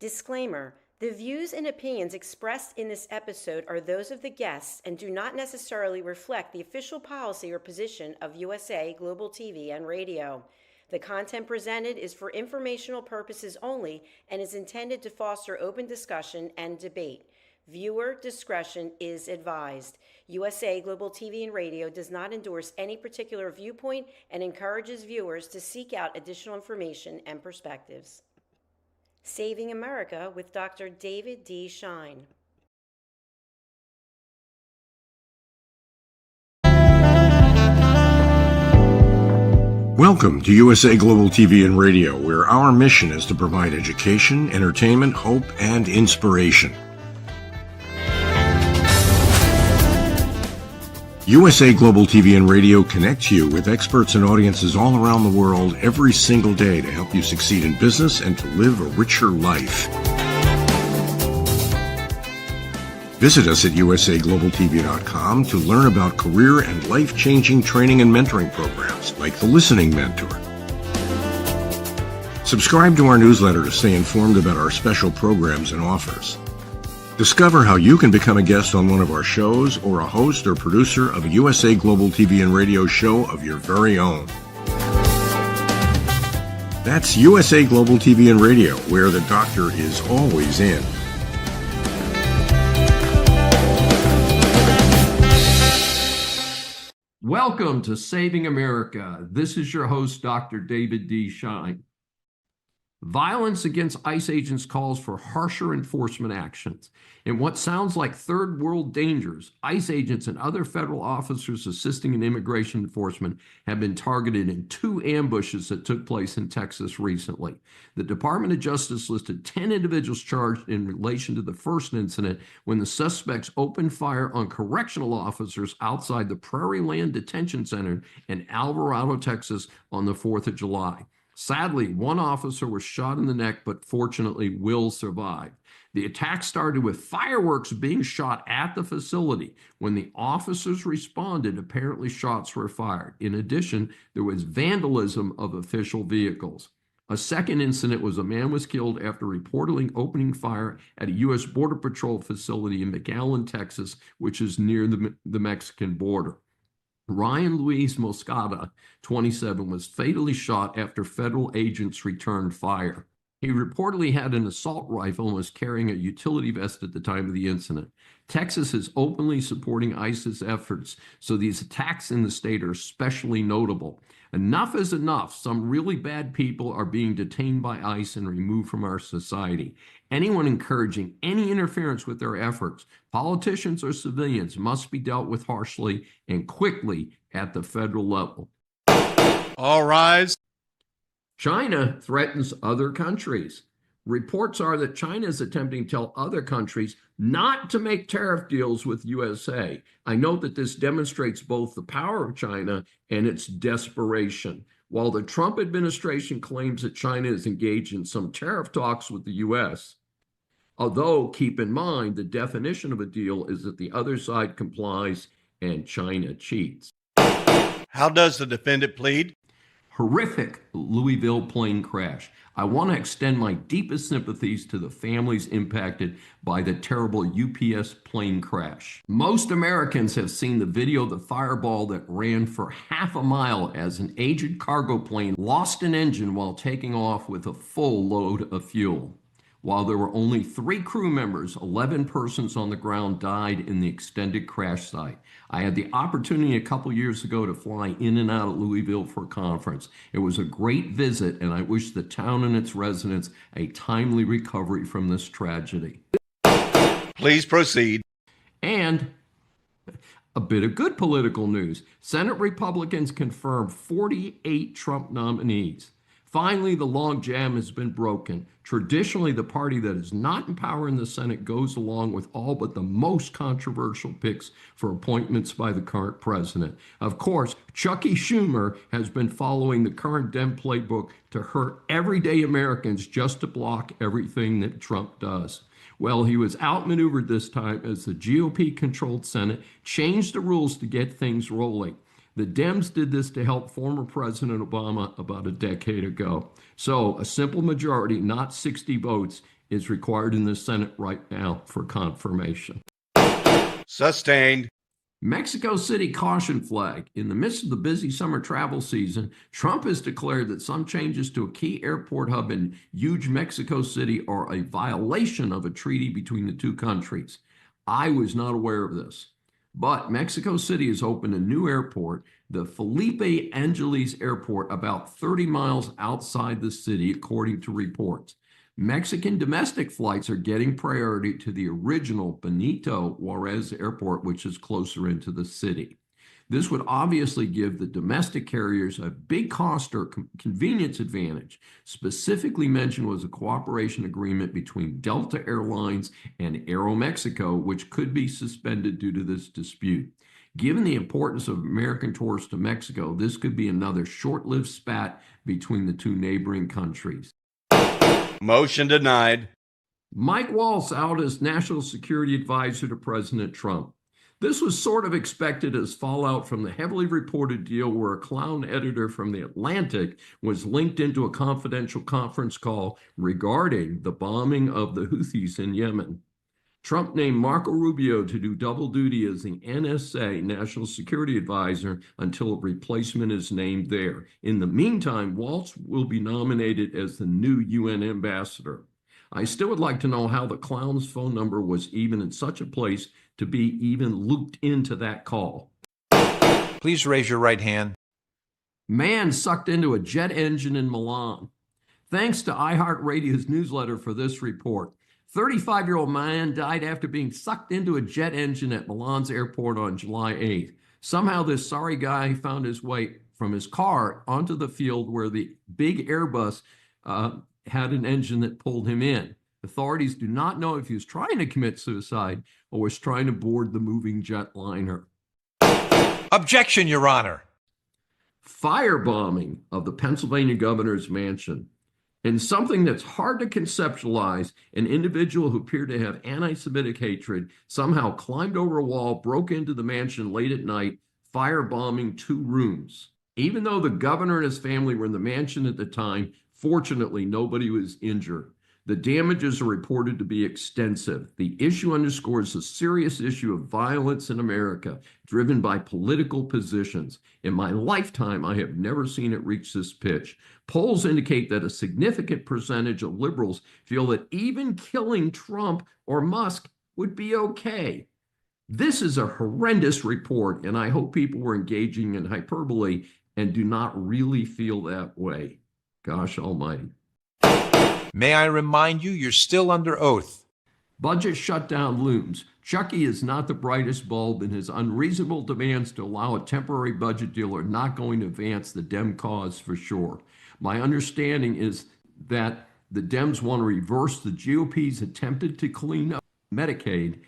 Disclaimer: the views and opinions expressed in this episode are those of the guests and do not necessarily reflect the official policy or position of USA Global TV and Radio. The content presented is for informational purposes only and is intended to foster open discussion and debate. Viewer discretion is advised. USA Global TV and Radio does not endorse any particular viewpoint and encourages viewers to seek out additional information and perspectives. Saving America with Dr. David D. Schein. Welcome to USA Global TV and Radio, where our mission is to provide education, entertainment, hope, and inspiration. USA Global TV and Radio connects you with experts and audiences all around the world every single day to help you succeed in business and to live a richer life. Visit us at usaglobaltv.com to learn about career and life-changing training and mentoring programs like the Listening Mentor. Subscribe to our newsletter to stay informed about our special programs and offers. Discover how you can become a guest on one of our shows or a host or producer of a USA Global TV and Radio show of your very own. That's USA Global TV and Radio, where the doctor is always in. Welcome to Saving America. This is your host, Dr. David D. Schein. Violence against ICE agents calls for harsher enforcement actions. In what sounds like third world dangers, ICE agents and other federal officers assisting in immigration enforcement have been targeted in 2 ambushes that took place in Texas recently. The Department of Justice listed 10 individuals charged in relation to the first incident when the suspects opened fire on correctional officers outside the Prairie Land Detention Center in Alvarado, Texas on the 4th of July. Sadly, one officer was shot in the neck, but fortunately will survive. The attack started with fireworks being shot at the facility. When the officers responded, apparently shots were fired. In addition, there was vandalism of official vehicles. A second incident was a man was killed after reportedly opening fire at a U.S. Border Patrol facility in McAllen, Texas, which is near the Mexican border. Ryan Luis Moscada, 27, was fatally shot after federal agents returned fire. He reportedly had an assault rifle and was carrying a utility vest at the time of the incident. Texas is openly supporting ICE's efforts, so these attacks in the state are especially notable. Enough is enough. Some really bad people are being detained by ICE and removed from our society. Anyone encouraging any interference with their efforts, politicians or civilians, must be dealt with harshly and quickly at the federal level. All rise. China threatens other countries. Reports are that China is attempting to tell other countries not to make tariff deals with USA. I note that this demonstrates both the power of China and its desperation. While the Trump administration claims that China is engaged in some tariff talks with the US, although keep in mind the definition of a deal is that the other side complies and China cheats. How does the defendant plead? Horrific Louisville plane crash. I want to extend my deepest sympathies to the families impacted by the terrible UPS plane crash. Most Americans have seen the video of the fireball that ran for half a mile as an aged cargo plane lost an engine while taking off with a full load of fuel. While there were only 3 crew members, 11 persons on the ground died in the extended crash site. I had the opportunity a couple years ago to fly in and out of Louisville for a conference. It was a great visit, and I wish the town and its residents a timely recovery from this tragedy. Please proceed. And a bit of good political news. Senate Republicans confirmed 48 Trump nominees. Finally, the log jam has been broken. Traditionally, the party that is not in power in the Senate goes along with all but the most controversial picks for appointments by the current president. Of course, Chucky Schumer has been following the current Dem playbook to hurt everyday Americans just to block everything that Trump does. Well, he was outmaneuvered this time as the GOP-controlled Senate changed the rules to get things rolling. The Dems did this to help former President Obama about a decade ago. So a simple majority, not 60 votes, is required in the Senate right now for confirmation. Sustained. Mexico City caution flag. In the midst of the busy summer travel season, Trump has declared that some changes to a key airport hub in huge Mexico City are a violation of a treaty between the two countries. I was not aware of this, but Mexico City has opened a new airport, the Felipe Angeles Airport, about 30 miles outside the city, according to reports. Mexican domestic flights are getting priority to the original Benito Juarez Airport, which is closer into the city. This would obviously give the domestic carriers a big cost or convenience advantage. Specifically mentioned was a cooperation agreement between Delta Airlines and Aeromexico, which could be suspended due to this dispute. Given the importance of American tourists to Mexico, this could be another short-lived spat between the two neighboring countries. Motion denied. Mike Waltz out as National Security Advisor to President Trump. This was sort of expected as fallout from the heavily reported deal where a clown editor from The Atlantic was linked into a confidential conference call regarding the bombing of the Houthis in Yemen. Trump named Marco Rubio to do double duty as the NSA National Security Advisor until a replacement is named there. In the meantime, Waltz will be nominated as the new UN ambassador. I still would like to know how the clown's phone number was even in such a place to be even looped into that call. Please raise your right hand. Man sucked into a jet engine in Milan. Thanks to iHeartRadio's newsletter for this report. 35-year-old man died after being sucked into a jet engine at Milan's airport on July 8th. Somehow this sorry guy found his way from his car onto the field where the big Airbus had an engine that pulled him in. Authorities do not know if he was trying to commit suicide or was trying to board the moving jetliner. Objection, Your Honor. Firebombing of the Pennsylvania governor's mansion. In something that's hard to conceptualize, an individual who appeared to have anti-Semitic hatred somehow climbed over a wall, broke into the mansion late at night, firebombing 2 rooms. Even though the governor and his family were in the mansion at the time, fortunately, nobody was injured. The damages are reported to be extensive. The issue underscores the serious issue of violence in America, driven by political positions. In my lifetime, I have never seen it reach this pitch. Polls indicate that a significant percentage of liberals feel that even killing Trump or Musk would be okay. This is a horrendous report, and I hope people were engaging in hyperbole and do not really feel that way. Gosh almighty. May I remind you, you're still under oath. Budget shutdown looms. Chucky is not the brightest bulb, and his unreasonable demands to allow a temporary budget deal are not going to advance the Dem cause for sure. My understanding is that the Dems want to reverse the GOP's attempted to clean up Medicaid,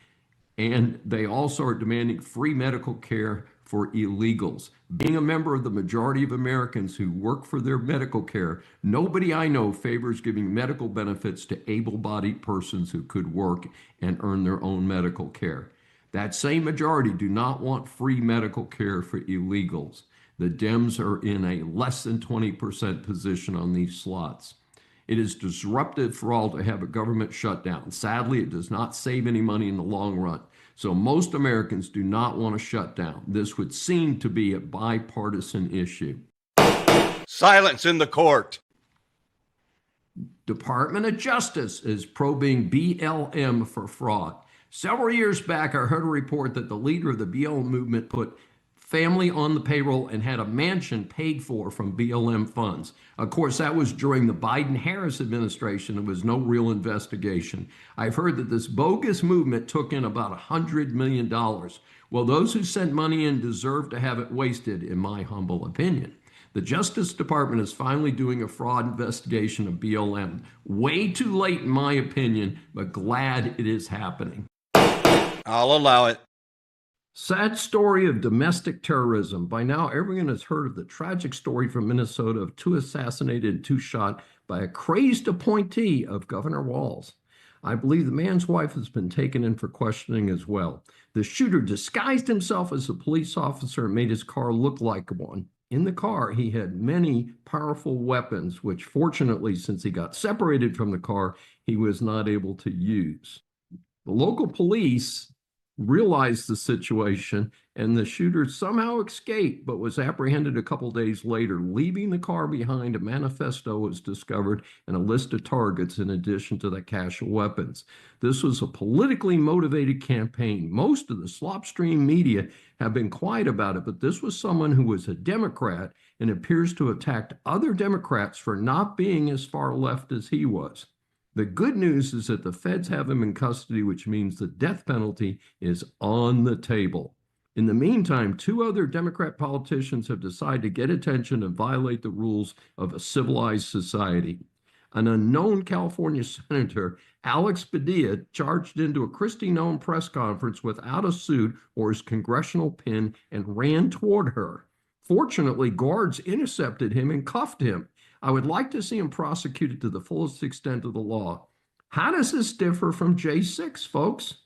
and they also are demanding free medical care for illegals. Being a member of the majority of Americans who work for their medical care, nobody I know favors giving medical benefits to able-bodied persons who could work and earn their own medical care. That same majority do not want free medical care for illegals. The Dems are in a less than 20% position on these slots. It is disruptive for all to have a government shutdown. Sadly, it does not save any money in the long run. So most Americans do not want to shut down. This would seem to be a bipartisan issue. Silence in the court. Department of Justice is probing BLM for fraud. Several years back, I heard a report that the leader of the BLM movement put family on the payroll and had a mansion paid for from BLM funds. Of course, that was during the Biden-Harris administration. There was no real investigation. I've heard that this bogus movement took in about $100 million. Well, those who sent money in deserve to have it wasted, in my humble opinion. The Justice Department is finally doing a fraud investigation of BLM. Way too late, in my opinion, but glad it is happening. I'll allow it. Sad story of domestic terrorism. By now, everyone has heard of the tragic story from Minnesota of 2 assassinated and 2 shot by a crazed appointee of Governor Walz. I believe the man's wife has been taken in for questioning as well. The shooter disguised himself as a police officer and made his car look like one. In the car, he had many powerful weapons, which fortunately, since he got separated from the car, he was not able to use. The local police realized the situation, and the shooter somehow escaped, but was apprehended a couple days later. Leaving the car behind, a manifesto was discovered and a list of targets in addition to the cache of weapons. This was a politically motivated campaign. Most of the slopstream media have been quiet about it, but this was someone who was a Democrat and appears to have attacked other Democrats for not being as far left as he was. The good news is that the feds have him in custody, which means the death penalty is on the table. In the meantime, two other Democrat politicians have decided to get attention and violate the rules of a civilized society. An unknown California senator, Alex Padilla, charged into a Christie Nome press conference without a suit or his congressional pin and ran toward her. Fortunately, guards intercepted him and cuffed him. I would like to see him prosecuted to the fullest extent of the law. How does this differ from J6, folks?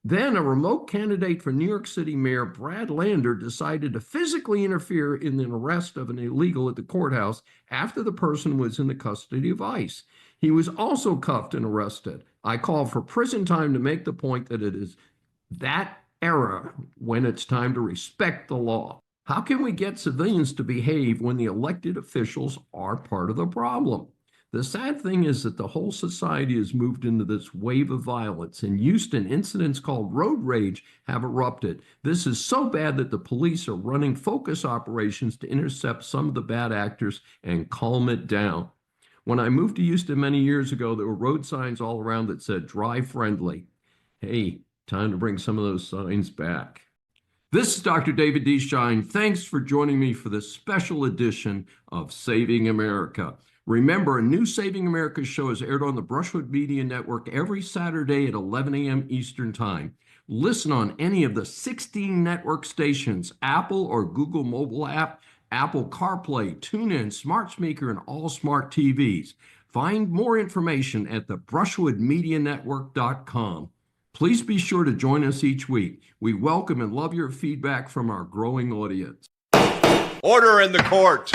Then a remote candidate for New York City Mayor Brad Lander decided to physically interfere in the arrest of an illegal at the courthouse after the person was in the custody of ICE. He was also cuffed and arrested. I call for prison time to make the point that it is that era when it's time to respect the law. How can we get civilians to behave when the elected officials are part of the problem? The sad thing is that the whole society has moved into this wave of violence. In Houston, incidents called road rage have erupted. This is so bad that the police are running focus operations to intercept some of the bad actors and calm it down. When I moved to Houston many years ago, there were road signs all around that said drive friendly. Hey, time to bring some of those signs back. This is Dr. David D. Schein. Thanks for joining me for this special edition of Saving America. Remember, a new Saving America show is aired on the Brushwood Media Network every Saturday at 11 a.m. Eastern Time. Listen on any of the 16 network stations, Apple or Google mobile app, Apple CarPlay, TuneIn, Smart Speaker, and all smart TVs. Find more information at the brushwoodmedianetwork.com. Please be sure to join us each week. We welcome and love your feedback from our growing audience. Order in the court.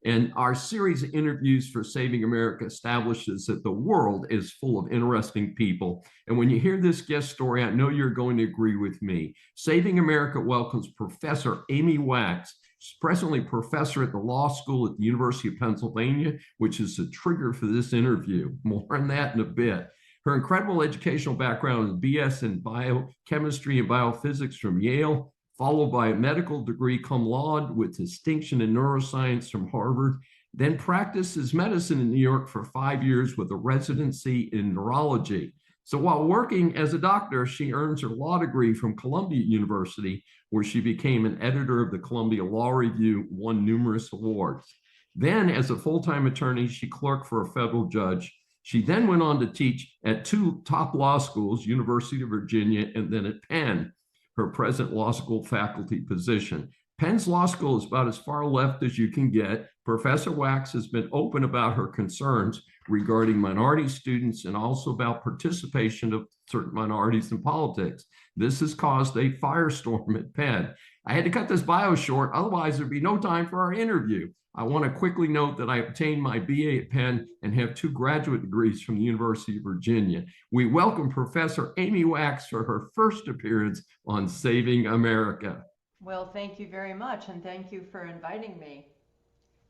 And our series of interviews for Saving America establishes that the world is full of interesting people. And when you hear this guest story, I know you're going to agree with me. Saving America welcomes Professor Amy Wax. She's presently professor at the law school at the University of Pennsylvania, which is the trigger for this interview. More on that in a bit. Her incredible educational background is BS in biochemistry and biophysics from Yale, followed by a medical degree cum laude with distinction in neuroscience from Harvard, then practices medicine in New York for 5 years with a residency in neurology. So while working as a doctor, she earns her law degree from Columbia University, where she became an editor of the Columbia Law Review, won numerous awards. Then, as a full-time attorney, she clerked for a federal judge. She then went on to teach at two top law schools, University of Virginia and then at Penn, her present law school faculty position. Penn's law school is about as far left as you can get. Professor Wax has been open about her concerns regarding minority students and also about participation of certain minorities in politics. This has caused a firestorm at Penn. I had to cut this bio short, otherwise there'd be no time for our interview. I want to quickly note that I obtained my BA at Penn and have 2 graduate degrees from the University of Virginia. We welcome Professor Amy Wax for her first appearance on Saving America. Well, thank you very much, and thank you for inviting me.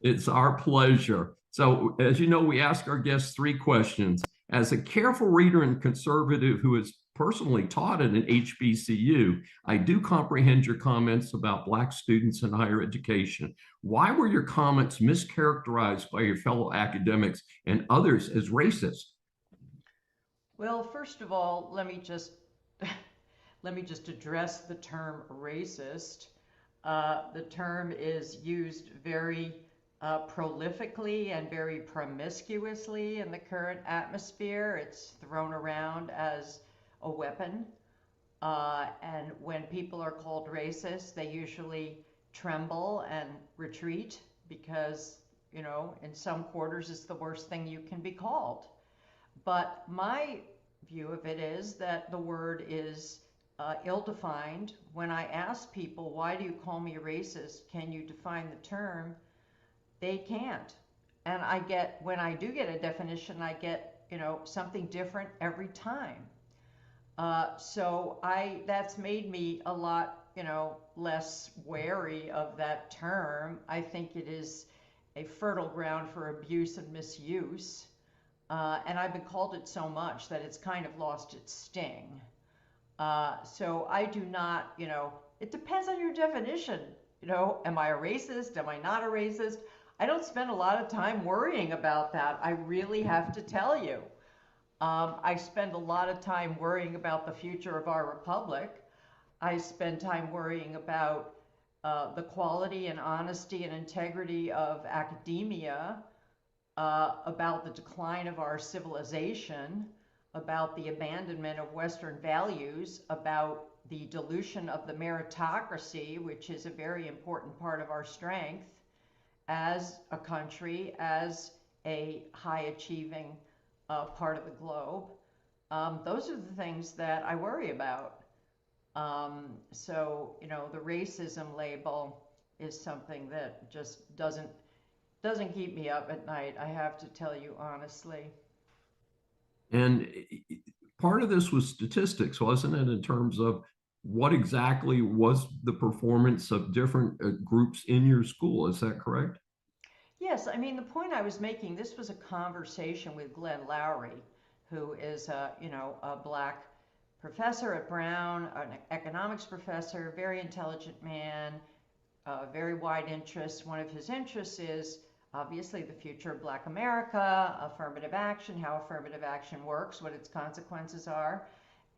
It's our pleasure. So, as you know, we ask our guests 3 questions. As a careful reader and conservative who has personally taught at an HBCU, I do comprehend your comments about Black students in higher education. Why were your comments mischaracterized by your fellow academics and others as racist? Well, first of all, let me just address the term racist. The term is used very prolifically and very promiscuously in the current atmosphere. It's thrown around as a weapon. And when people are called racist, they usually tremble and retreat because, you know, in some quarters it's the worst thing you can be called. But my view of it is that the word is ill-defined. When I ask people, why do you call me a racist? Can you define the term? They can't. And when I do get a definition, I get, something different every time. So that's made me a lot, less wary of that term. I think it is a fertile ground for abuse and misuse. And I've been called it so much that it's kind of lost its sting. So I do not, it depends on your definition. Am I a racist? Am I not a racist? I don't spend a lot of time worrying about that. I really have to tell you. I spend a lot of time worrying about the future of our republic. I spend time worrying about the quality and honesty and integrity of academia, about the decline of our civilization, about the abandonment of Western values, about the dilution of the meritocracy, which is a very important part of our strength as a country, as a high-achieving part of the globe. Those are the things that I worry about. So, the racism label is something that just doesn't keep me up at night, I have to tell you honestly. And part of this was statistics, wasn't it, in terms of what exactly was the performance of different groups in your school? Is that correct? Yes, I mean, the point I was making, this was a conversation with Glenn Lowry, who is a Black professor at Brown, an economics professor, very intelligent man, very wide interests. One of his interests is obviously the future of Black America, affirmative action, how affirmative action works, what its consequences are.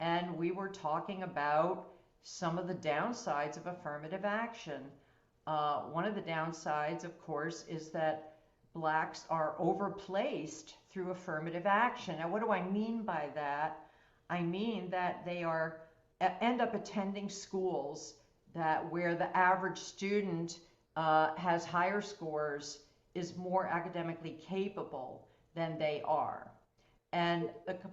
And we were talking about some of the downsides of affirmative action. One of the downsides, of course, is that Blacks are overplaced through affirmative action. Now, what do I mean by that? I mean that they end up attending schools where the average student has higher scores, is more academically capable than they are. And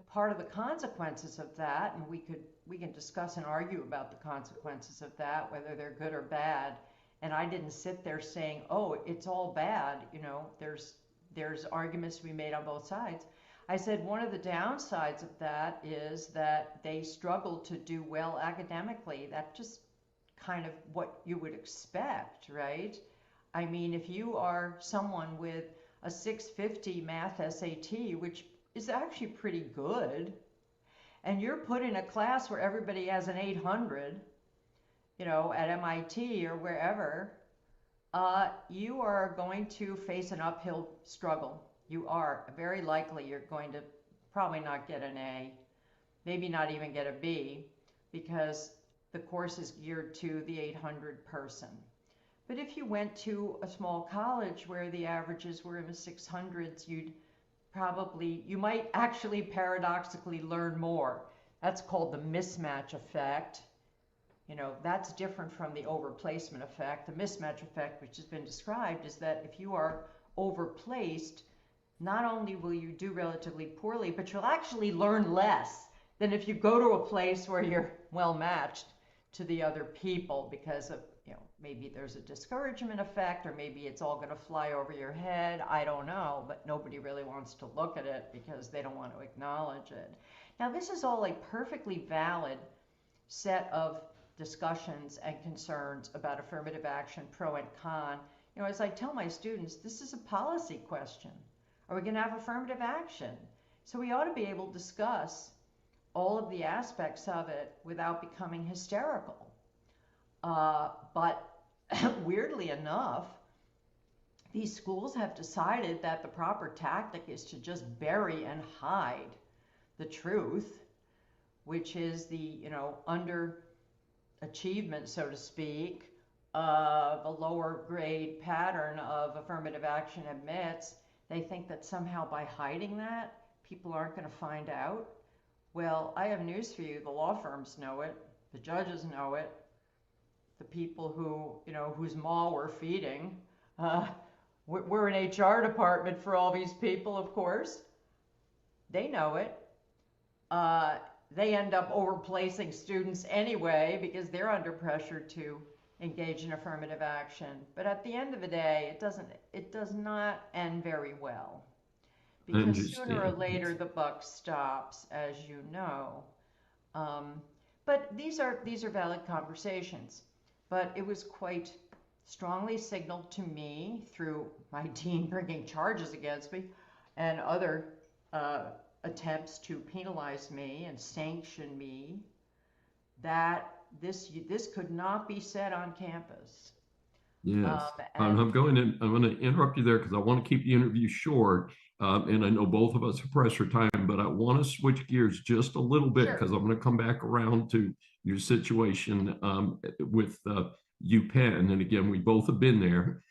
part of the consequences of that, and we can discuss and argue about the consequences of that, whether they're good or bad. And I didn't sit there saying, oh, it's all bad. There's arguments to be made on both sides. I said one of the downsides of that is that they struggle to do well academically. That's just kind of what you would expect, right? I mean, if you are someone with a 650 math SAT, which is actually pretty good, and you're put in a class where everybody has an 800, at MIT or wherever, you are going to face an uphill struggle. You are very likely you're going to probably not get an A, maybe not even get a B, because the course is geared to the 800 person. But if you went to a small college where the averages were in the 600s, you might actually paradoxically learn more. That's called the mismatch effect. That's different from the overplacement effect. The mismatch effect, which has been described, is that if you are overplaced, not only will you do relatively poorly, but you'll actually learn less than if you go to a place where you're well matched to the other people, because of, maybe there's a discouragement effect, or maybe it's all going to fly over your head. I don't know, but nobody really wants to look at it because they don't want to acknowledge it. Now, this is all a perfectly valid set of discussions and concerns about affirmative action, pro and con. As I tell my students, this is a policy question. Are we going to have affirmative action? So we ought to be able to discuss all of the aspects of it without becoming hysterical. But weirdly enough, these schools have decided that the proper tactic is to just bury and hide the truth, which is the, underachievement, so to speak, the lower grade pattern of affirmative action admits. They think that somehow by hiding that, people aren't going to find out. Well, I have news for you. The law firms know it. The judges know it. The people whose maw we're feeding. We're an HR department for all these people, of course. They know it. they end up overplacing students anyway because they're under pressure to engage in affirmative action. But at the end of the day, it does not end very well, because sooner or later the buck stops, as you know. But these are valid conversations. But it was quite strongly signaled to me through my dean bringing charges against me and other attempts to penalize me and sanction me that this could not be said on campus. Yes, I'm going to interrupt you there because I want to keep the interview short, and I know both of us are pressed for time, but I want to switch gears just a little bit because I'm going to come back around to your situation with UPenn, and again, we both have been there.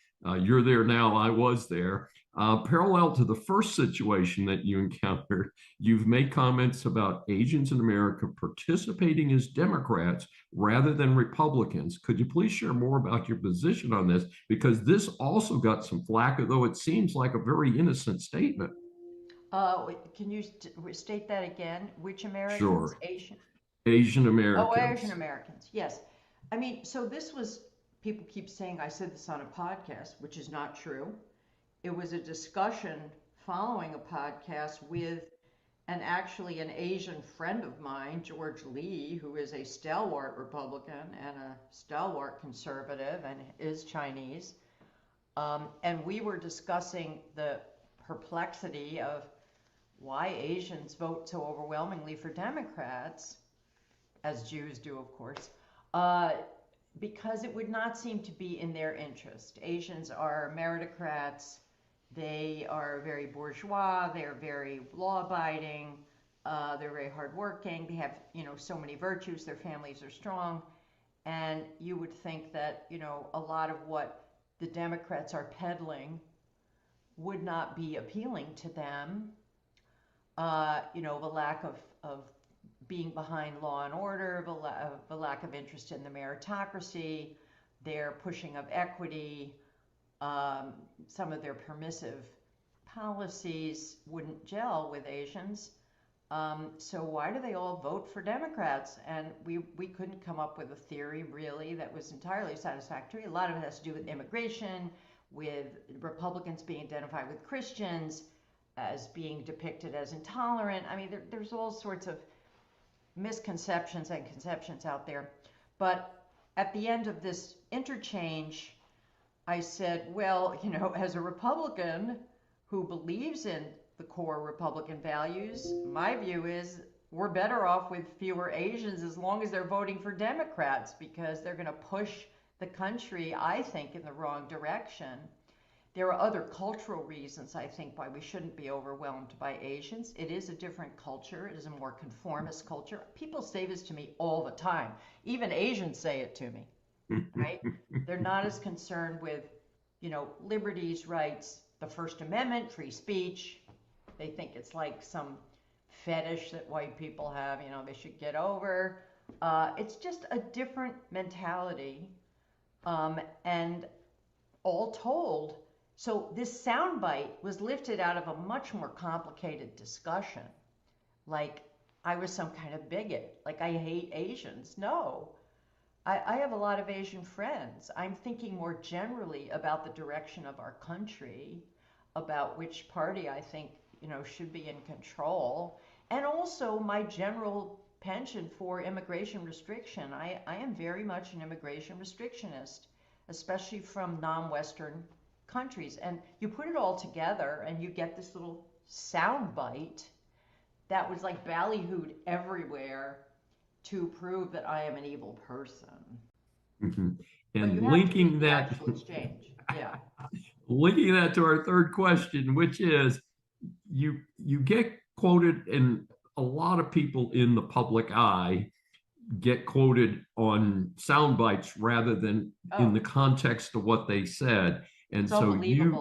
You're there now, I was there. Parallel to the first situation that you encountered, you've made comments about Asians in America participating as Democrats rather than Republicans. Could you please share more about your position on this? Because this also got some flack, although it seems like a very innocent statement. Can you state that again? Which Americans? Sure. Asian Americans. Oh, Asian Americans, yes. I mean, so this was, people keep saying I said this on a podcast, which is not true. It was a discussion following a podcast with an Asian friend of mine, George Lee, who is a stalwart Republican and a stalwart conservative and is Chinese. And we were discussing the perplexity of why Asians vote so overwhelmingly for Democrats, as Jews do, of course, because it would not seem to be in their interest. Asians are meritocrats. They are very bourgeois. They're very law-abiding. They're very hardworking. They have, so many virtues. Their families are strong. And you would think that, a lot of what the Democrats are peddling would not be appealing to them. The lack of being behind law and order, the lack of interest in the meritocracy, their pushing of equity, some of their permissive policies wouldn't gel with Asians. So why do they all vote for Democrats? And we couldn't come up with a theory really that was entirely satisfactory. A lot of it has to do with immigration, with Republicans being identified with Christians as being depicted as intolerant. I mean, there's all sorts of misconceptions and conceptions out there. But at the end of this interchange, I said, well, as a Republican who believes in the core Republican values, my view is we're better off with fewer Asians as long as they're voting for Democrats, because they're going to push the country, I think, in the wrong direction. There are other cultural reasons, I think, why we shouldn't be overwhelmed by Asians. It is a different culture. It is a more conformist culture. People say this to me all the time. Even Asians say it to me, right? They're not as concerned with, liberties, rights, the First Amendment, free speech. They think it's like some fetish that white people have, they should get over. It's just a different mentality. And all told, so this soundbite was lifted out of a much more complicated discussion. Like I was some kind of bigot, like I hate Asians. No, I have a lot of Asian friends. I'm thinking more generally about the direction of our country, about which party I think, should be in control, and also my general penchant for immigration restriction. I am very much an immigration restrictionist, especially from non-Western countries. And you put it all together and you get this little sound bite that was like ballyhooed everywhere to prove that I am an evil person. Mm-hmm. And linking that exchange. Yeah. Linking that to our third question, which is you get quoted, and a lot of people in the public eye get quoted on sound bites rather than in the context of what they said. And so you've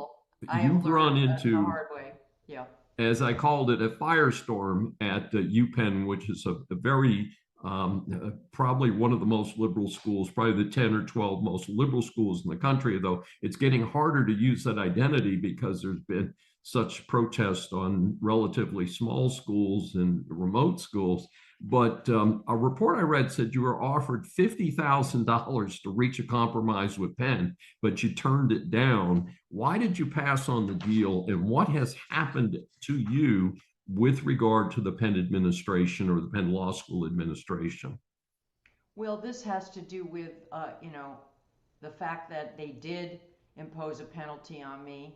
run into the hard way. Yeah. As I called it, a firestorm at UPenn, which is a very probably one of the most liberal schools, probably the 10 or 12 most liberal schools in the country, though it's getting harder to use that identity because there's been such protest on relatively small schools and remote schools. But a report I read said you were offered $50,000 to reach a compromise with Penn, but you turned it down. Why did you pass on the deal, and what has happened to you with regard to the Penn administration or the Penn Law School administration? Well, this has to do with, the fact that they did impose a penalty on me.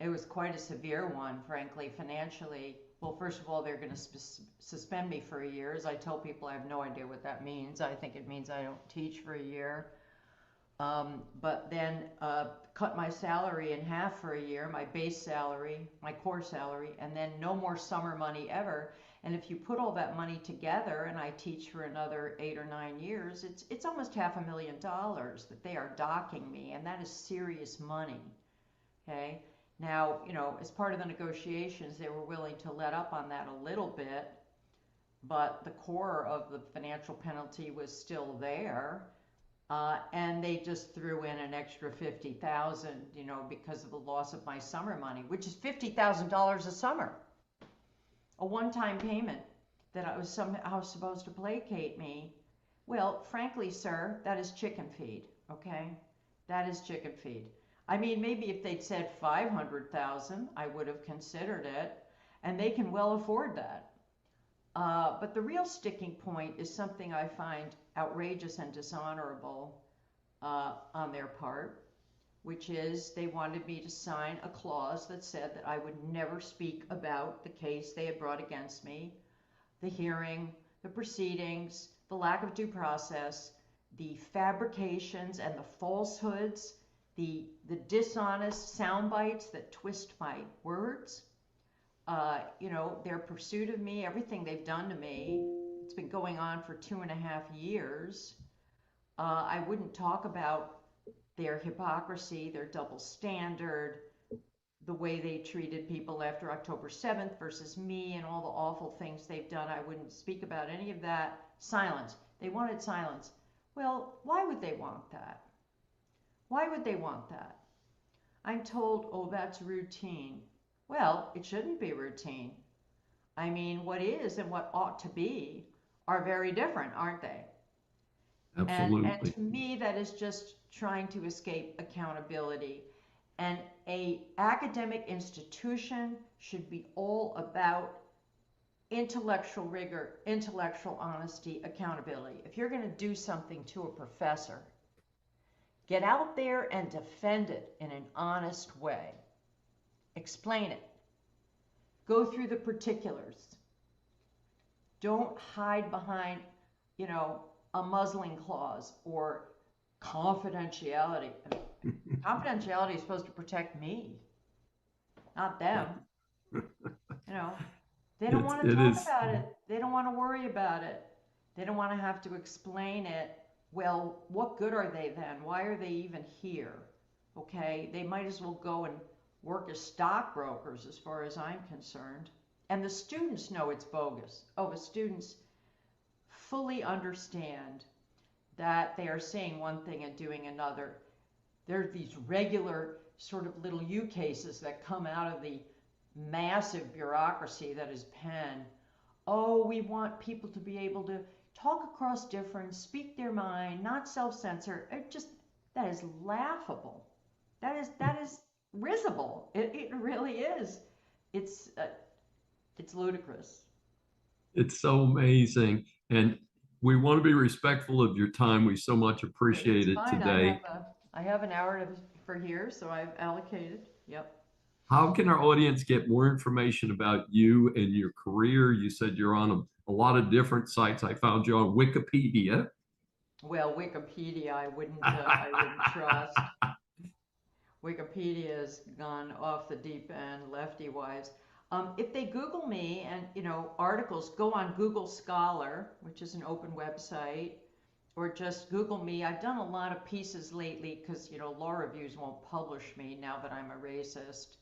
It was quite a severe one, frankly, financially. Well, first of all, they're going to suspend me for a year. As I tell people, I have no idea what that means. I think it means I don't teach for a year. But then cut my salary in half for a year, my base salary, my core salary, and then no more summer money ever. And if you put all that money together, and I teach for another 8 or 9 years, it's almost $500,000 that they are docking me, and that is serious money. Okay. Now, as part of the negotiations, they were willing to let up on that a little bit, but the core of the financial penalty was still there. And they just threw in an extra $50,000, because of the loss of my summer money, which is $50,000 a summer. A one-time payment that I was somehow supposed to placate me. Well, frankly, sir, that is chicken feed, okay? That is chicken feed. I mean, maybe if they'd said $500,000, I would have considered it, and they can well afford that. But the real sticking point is something I find outrageous and dishonorable on their part, which is they wanted me to sign a clause that said that I would never speak about the case they had brought against me, the hearing, the proceedings, the lack of due process, the fabrications and the falsehoods, the dishonest sound bites that twist my words. Their pursuit of me, everything they've done to me, it's been going on for 2.5 years. I wouldn't talk about their hypocrisy, their double standard, the way they treated people after October 7th versus me, and all the awful things they've done. I wouldn't speak about any of that. Silence. They wanted silence. Well, why would they want that? Why would they want that? I'm told, oh, that's routine. Well, it shouldn't be routine. I mean, what is and what ought to be are very different, aren't they? Absolutely. And to me, that is just trying to escape accountability. And a academic institution should be all about intellectual rigor, intellectual honesty, accountability. If you're going to do something to a professor, get out there and defend it in an honest way. Explain it. Go through the particulars. Don't hide behind, a muzzling clause or confidentiality. Confidentiality is supposed to protect me, not them. They don't want to talk about it. They don't want to worry about it. They don't want to have to explain it. Well, what good are they then? Why are they even here? Okay, they might as well go and work as stockbrokers as far as I'm concerned. And the students know it's bogus. Oh, the students fully understand that they are saying one thing and doing another. There are these regular sort of little cases that come out of the massive bureaucracy that is Penn. Oh, we want people to be able to talk across difference, speak their mind, not self-censor. That is laughable. That is risible. It really is. It's ludicrous. It's so amazing. And we want to be respectful of your time. We so much appreciate it today. I have an hour for here, so I've allocated. Yep. How can our audience get more information about you and your career? You said you're on a lot of different sites. I found you on Wikipedia. Well, Wikipedia, I wouldn't trust. Wikipedia has gone off the deep end, lefty-wise. If they Google me and, articles, go on Google Scholar, which is an open website, or just Google me. I've done a lot of pieces lately because, law reviews won't publish me now that I'm a racist.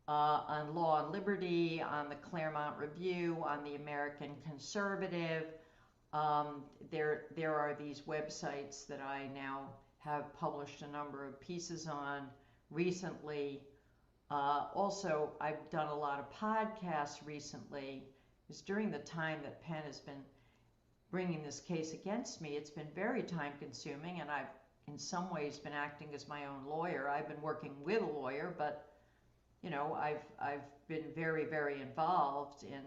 On Law and Liberty, on the Claremont Review, on the American Conservative. There are these websites that I now have published a number of pieces on recently. Also, I've done a lot of podcasts recently. It's during the time that Penn has been bringing this case against me, it's been very time consuming, and I've in some ways been acting as my own lawyer. I've been working with a lawyer, but you know, I've been very, very involved in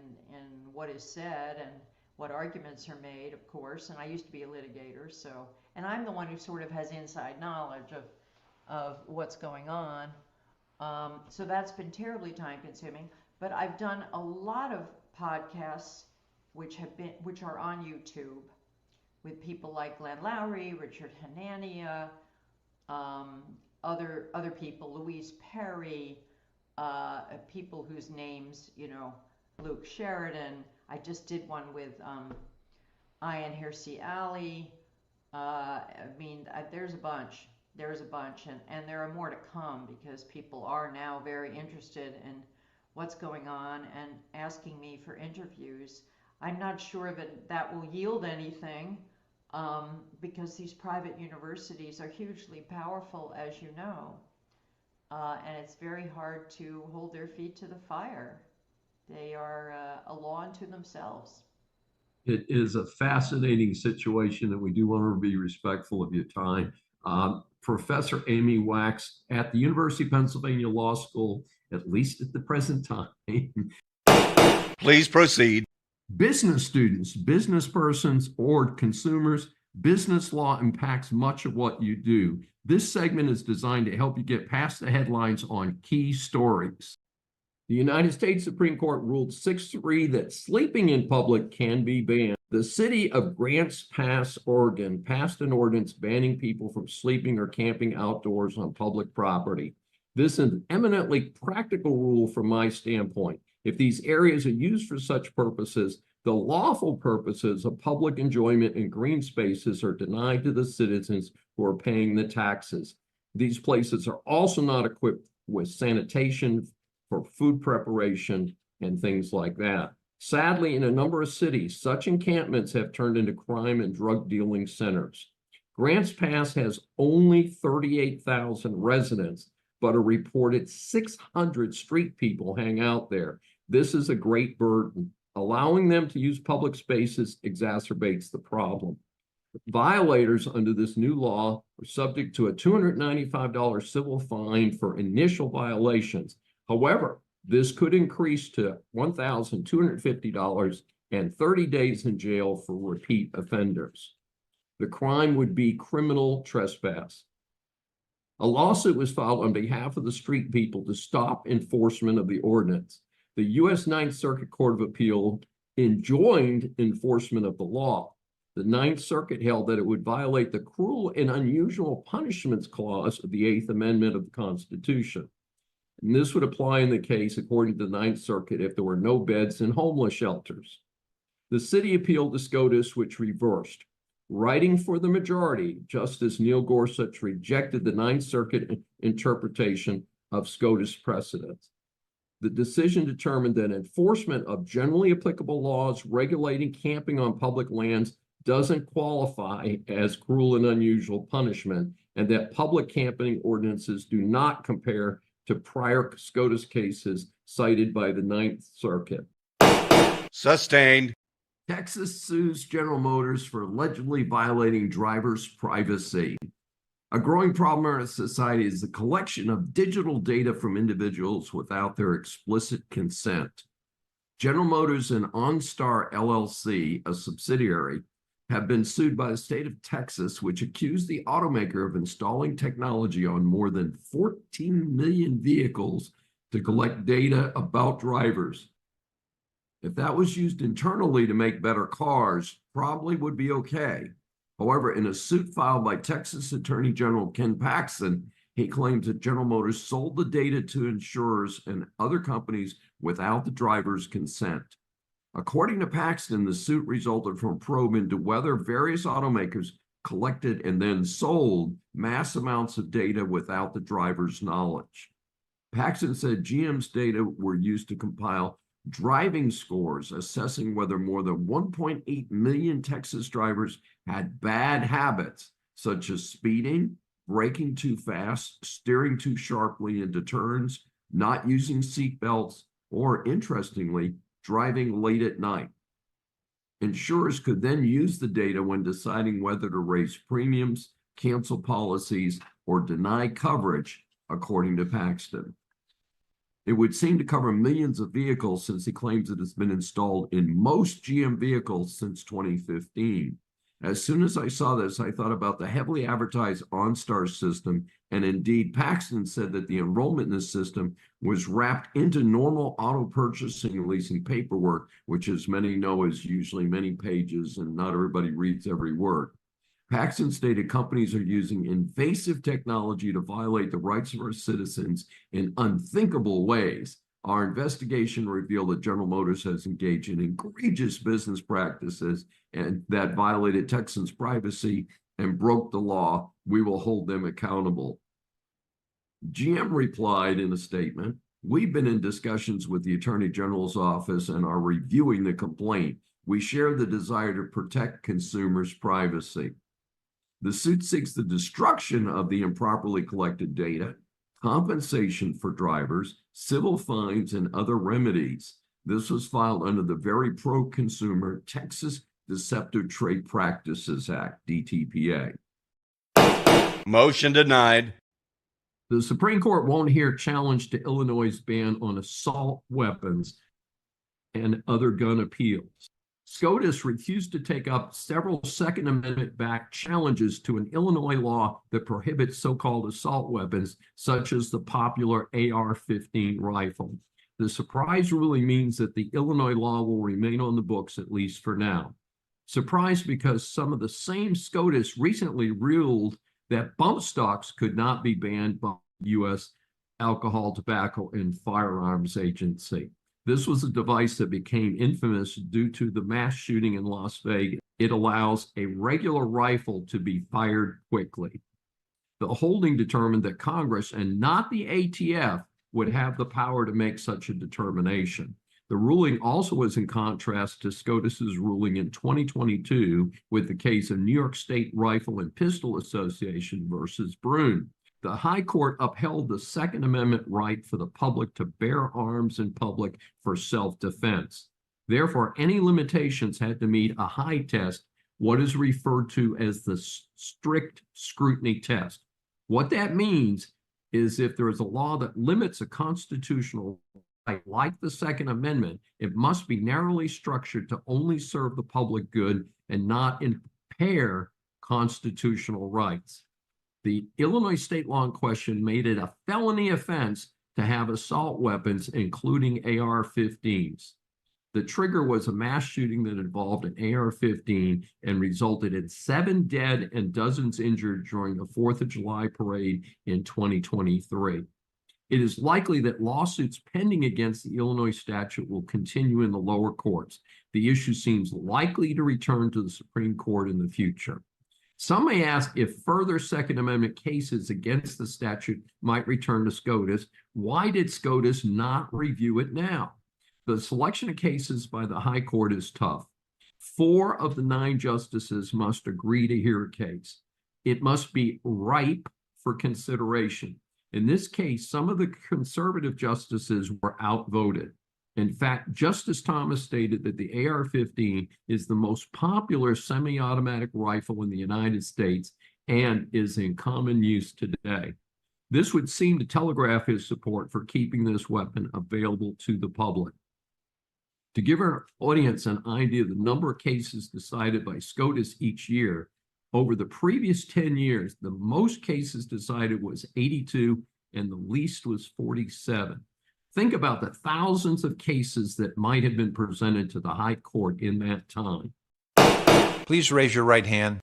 what is said and what arguments are made, of course, and I used to be a litigator, so, and I'm the one who sort of has inside knowledge of what's going on. So that's been terribly time consuming, but I've done a lot of podcasts which are on YouTube with people like Glenn Lowry, Richard Hanania, other people, Louise Perry, people whose names, you know, Luke Sheridan. I just did one with Ayan Hirsi Ali. I mean, there's a bunch. And there are more to come because people are now very interested in what's going on and asking me for interviews. I'm not sure that will yield anything because these private universities are hugely powerful, as you know, and it's very hard to hold their feet to the fire. They are a law unto themselves. It is a fascinating situation, and we do want to be respectful of your time. Professor Amy Wax at the University of Pennsylvania Law School, at least at the present time. Please proceed. Business students, business persons, or consumers, business law impacts much of what you do. This segment is designed to help you get past the headlines on key stories. The United States Supreme Court ruled 6-3 that sleeping in public can be banned. The city of Grants Pass, Oregon, passed an ordinance banning people from sleeping or camping outdoors on public property. This is an eminently practical rule from my standpoint. If these areas are used for such purposes, the lawful purposes of public enjoyment and green spaces are denied to the citizens who are paying the taxes. These places are also not equipped with sanitation for food preparation and things like that. Sadly, in a number of cities, such encampments have turned into crime and drug dealing centers. Grants Pass has only 38,000 residents, but a reported 600 street people hang out there. This is a great burden. Allowing them to use public spaces exacerbates the problem. Violators under this new law are subject to a $295 civil fine for initial violations. However, this could increase to $1,250 and 30 days in jail for repeat offenders. The crime would be criminal trespass. A lawsuit was filed on behalf of the street people to stop enforcement of the ordinance. The U.S. Ninth Circuit Court of Appeal enjoined enforcement of the law. The Ninth Circuit held that it would violate the cruel and unusual punishments clause of the Eighth Amendment of the Constitution. And this would apply in the case, according to the Ninth Circuit, if there were no beds in homeless shelters. The city appealed to SCOTUS, which reversed. Writing for the majority, Justice Neil Gorsuch rejected the Ninth Circuit interpretation of SCOTUS precedents. The decision determined that enforcement of generally applicable laws regulating camping on public lands doesn't qualify as cruel and unusual punishment, and that public camping ordinances do not compare to prior SCOTUS cases cited by the Ninth Circuit. Sustained. Texas sues General Motors for allegedly violating drivers' privacy. A growing problem in our society is the collection of digital data from individuals without their explicit consent. General Motors and OnStar LLC, a subsidiary, have been sued by the state of Texas, which accused the automaker of installing technology on more than 14 million vehicles to collect data about drivers. If that was used internally to make better cars, probably would be okay. However, in a suit filed by Texas Attorney General Ken Paxton, he claims that General Motors sold the data to insurers and other companies without the driver's consent. According to Paxton, the suit resulted from a probe into whether various automakers collected and then sold mass amounts of data without the driver's knowledge. Paxton said GM's data were used to compile driving scores assessing whether more than 1.8 million Texas drivers had bad habits, such as speeding, braking too fast, steering too sharply into turns, not using seat belts, or, interestingly, driving late at night. Insurers could then use the data when deciding whether to raise premiums, cancel policies, or deny coverage, according to Paxton. It would seem to cover millions of vehicles since he claims it has been installed in most GM vehicles since 2015. As soon as I saw this, I thought about the heavily advertised OnStar system, and indeed, Paxton said that the enrollment in this system was wrapped into normal auto purchasing and leasing paperwork, which, as many know, is usually many pages and not everybody reads every word. Paxton stated companies are using invasive technology to violate the rights of our citizens in unthinkable ways. Our investigation revealed that General Motors has engaged in egregious business practices and that violated Texans' privacy and broke the law. We will hold them accountable. GM replied in a statement, "We've been in discussions with the Attorney General's office and are reviewing the complaint. We share the desire to protect consumers' privacy." The suit seeks the destruction of the improperly collected data, compensation for drivers, civil fines, and other remedies. This was filed under the very pro-consumer Texas Deceptive Trade Practices Act, DTPA. Motion denied. The Supreme Court won't hear challenge to Illinois' ban on assault weapons and other gun appeals. SCOTUS refused to take up several Second Amendment-backed challenges to an Illinois law that prohibits so-called assault weapons, such as the popular AR-15 rifle. The surprise ruling means that the Illinois law will remain on the books, at least for now. Surprise because some of the same SCOTUS recently ruled that bump stocks could not be banned by the U.S. Alcohol, Tobacco, and Firearms Agency. This was a device that became infamous due to the mass shooting in Las Vegas. It allows a regular rifle to be fired quickly. The holding determined that Congress and not the ATF would have the power to make such a determination. The ruling also was in contrast to SCOTUS's ruling in 2022 with the case of New York State Rifle and Pistol Association versus Brune. The High Court upheld the Second Amendment right for the public to bear arms in public for self-defense. Therefore, any limitations had to meet a high test, what is referred to as the strict scrutiny test. What that means is if there is a law that limits a constitutional right, like the Second Amendment, it must be narrowly structured to only serve the public good and not impair constitutional rights. The Illinois state law in question made it a felony offense to have assault weapons, including AR-15s. The trigger was a mass shooting that involved an AR-15 and resulted in 7 dead and dozens injured during the 4th of July parade in 2023. It is likely that lawsuits pending against the Illinois statute will continue in the lower courts. The issue seems likely to return to the Supreme Court in the future. Some may ask if further Second Amendment cases against the statute might return to SCOTUS. Why did SCOTUS not review it now? The selection of cases by the High Court is tough. 4 of the 9 justices must agree to hear a case. It must be ripe for consideration. In this case, some of the conservative justices were outvoted. In fact, Justice Thomas stated that the AR-15 is the most popular semi-automatic rifle in the United States and is in common use today. This would seem to telegraph his support for keeping this weapon available to the public. To give our audience an idea of the number of cases decided by SCOTUS each year, over the previous 10 years, the most cases decided was 82 and the least was 47. Think about the thousands of cases that might have been presented to the High Court in that time. Please raise your right hand.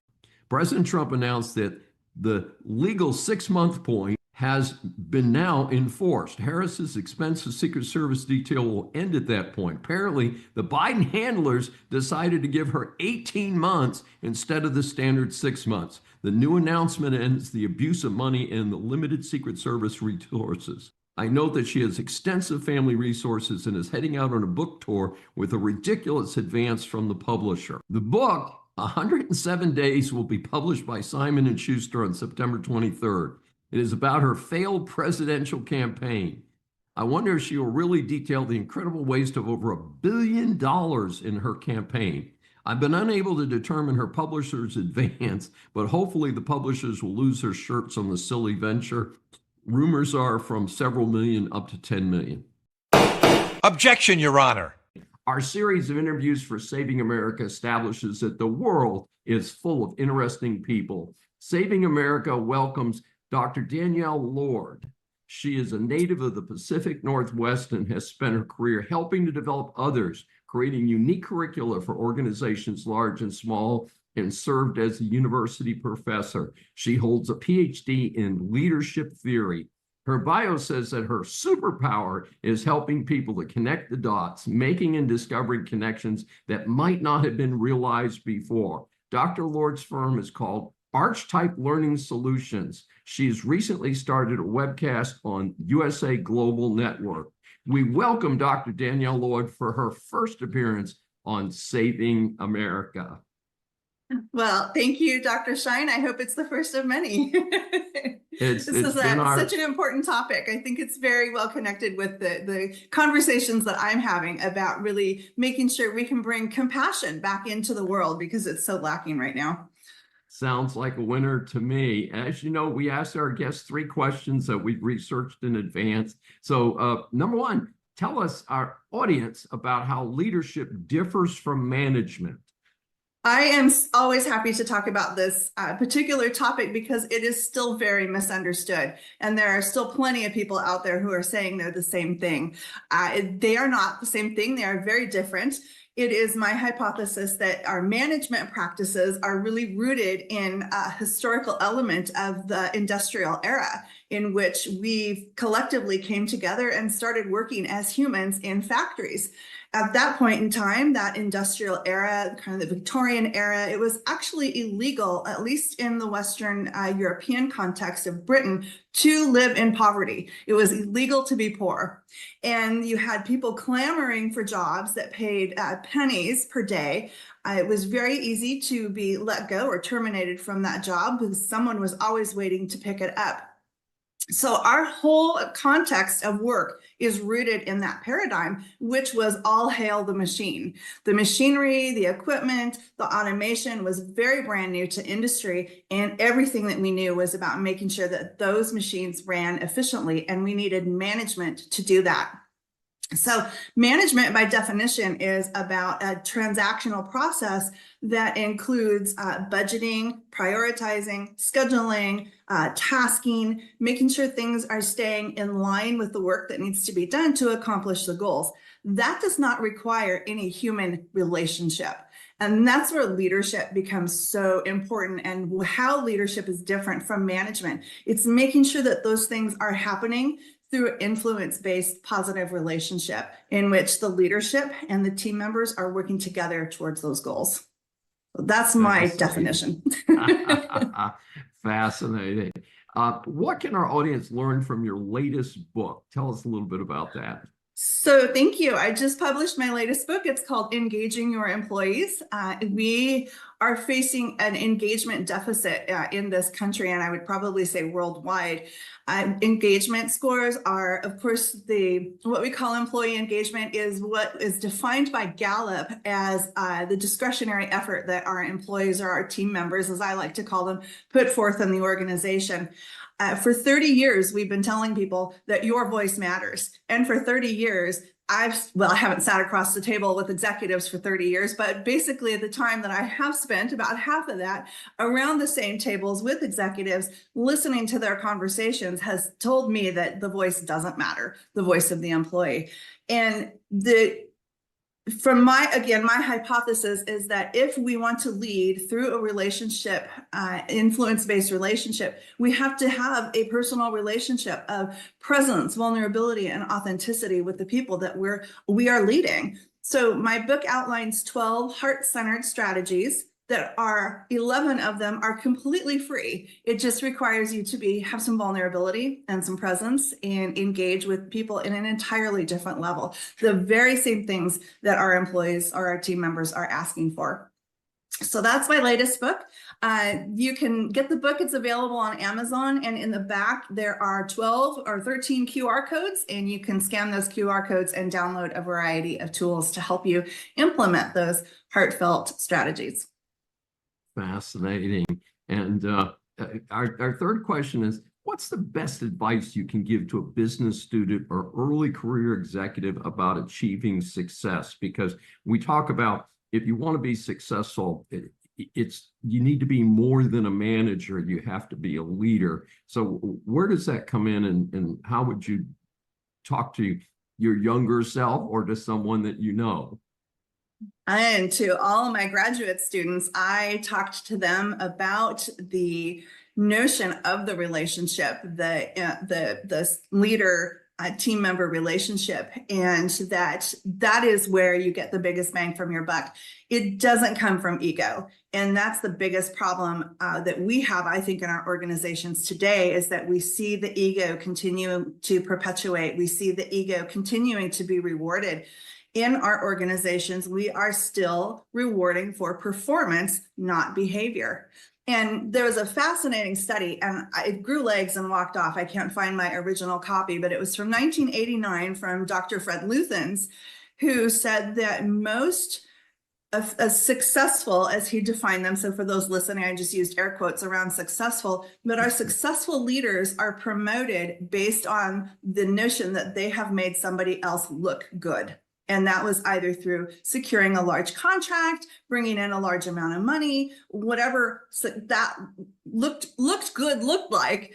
President Trump announced that the legal 6-month point has been now enforced. Harris's expensive Secret Service detail will end at that point. Apparently, the Biden handlers decided to give her 18 months instead of the standard 6 months. The new announcement ends the abuse of money and the limited Secret Service resources. I note that she has extensive family resources and is heading out on a book tour with a ridiculous advance from the publisher. The book, 107 Days, will be published by Simon & Schuster on September 23rd. It is about her failed presidential campaign. I wonder if she will really detail the incredible waste of over $1 billion in her campaign. I've been unable to determine her publisher's advance, but hopefully the publishers will lose their shirts on the silly venture. Rumors are from several million up to 10 million. Objection, Your Honor. Our series of interviews for Saving America establishes that the world is full of interesting people. Saving America welcomes Dr. Danielle Lord. She is a native of the Pacific Northwest and has spent her career helping to develop others, creating unique curricula for organizations large and small, and served as a university professor. She holds a PhD in leadership theory. Her bio says that her superpower is helping people to connect the dots, making and discovering connections that might not have been realized before. Dr. Lord's firm is called Archetype Learning Solutions. She's recently started a webcast on USA Global Network. We welcome Dr. Danielle Lord for her first appearance on Saving America. Well, thank you, Dr. Schein. I hope it's the first of many. This is such an important topic. I think it's very well connected with the conversations that I'm having about really making sure we can bring compassion back into the world because it's so lacking right now. Sounds like a winner to me. As you know, we asked our guests 3 questions that we've researched in advance. So number one, tell us, our audience, about how leadership differs from management. I am always happy to talk about this particular topic because it is still very misunderstood. And there are still plenty of people out there who are saying they're the same thing. They are not the same thing. They are very different. It is my hypothesis that our management practices are really rooted in a historical element of the industrial era in which we collectively came together and started working as humans in factories. At that point in time, that industrial era, kind of the Victorian era, it was actually illegal, at least in the Western European context of Britain, to live in poverty. It was illegal to be poor. And you had people clamoring for jobs that paid pennies per day. It was very easy to be let go or terminated from that job because someone was always waiting to pick it up. So our whole context of work is rooted in that paradigm, which was all hail the machine. The machinery, the equipment, the automation was very brand new to industry, and everything that we knew was about making sure that those machines ran efficiently, and we needed management to do that. So management, by definition, is about a transactional process that includes budgeting, prioritizing, scheduling, tasking, making sure things are staying in line with the work that needs to be done to accomplish the goals. That does not require any human relationship. And that's where leadership becomes so important, and how leadership is different from management. It's making sure that those things are happening through an influence-based positive relationship in which the leadership and the team members are working together towards those goals. So that's my definition. Fascinating. What can our audience learn from your latest book? Tell us a little bit about that. So thank you. I just published my latest book. It's called Engaging Your Employees. We are facing an engagement deficit in this country, and I would probably say worldwide. Engagement scores are, of course, what we call employee engagement is what is defined by Gallup as the discretionary effort that our employees or our team members, as I like to call them, put forth in the organization. For 30 years, we've been telling people that your voice matters. And for 30 years, I haven't sat across the table with executives for 30 years, but basically the time that I have spent, about half of that, around the same tables with executives, listening to their conversations, has told me that the voice doesn't matter, the voice of the employee. And from my hypothesis is that if we want to lead through a relationship, influence-based relationship, we have to have a personal relationship of presence, vulnerability, and authenticity with the people that we are leading. So my book outlines 12 heart-centered strategies that 11 of them are completely free. It just requires you to have some vulnerability and some presence and engage with people in an entirely different level. The very same things that our employees or our team members are asking for. So that's my latest book. You can get the book. It's available on Amazon, and in the back there are 12 or 13 QR codes, and you can scan those QR codes and download a variety of tools to help you implement those heartfelt strategies. Fascinating. And our third question is, what's the best advice you can give to a business student or early career executive about achieving success? Because we talk about, if you want to be successful, you need to be more than a manager. You have to be a leader. So where does that come in, and how would you talk to your younger self or to someone that you know? And to all of my graduate students, I talked to them about the notion of the relationship, the leader team member relationship, and that is where you get the biggest bang from your buck. It doesn't come from ego. And that's the biggest problem that we have, I think, in our organizations today, is that we see the ego continue to perpetuate. We see the ego continuing to be rewarded. In our organizations, we are still rewarding for performance, not behavior. And there was a fascinating study, and it grew legs and walked off. I can't find my original copy, but it was from 1989 from Dr. Fred Luthans, who said that most as successful, as he defined them, so for those listening, I just used air quotes around successful, but our successful leaders are promoted based on the notion that they have made somebody else look good. And that was either through securing a large contract, bringing in a large amount of money, whatever that looked like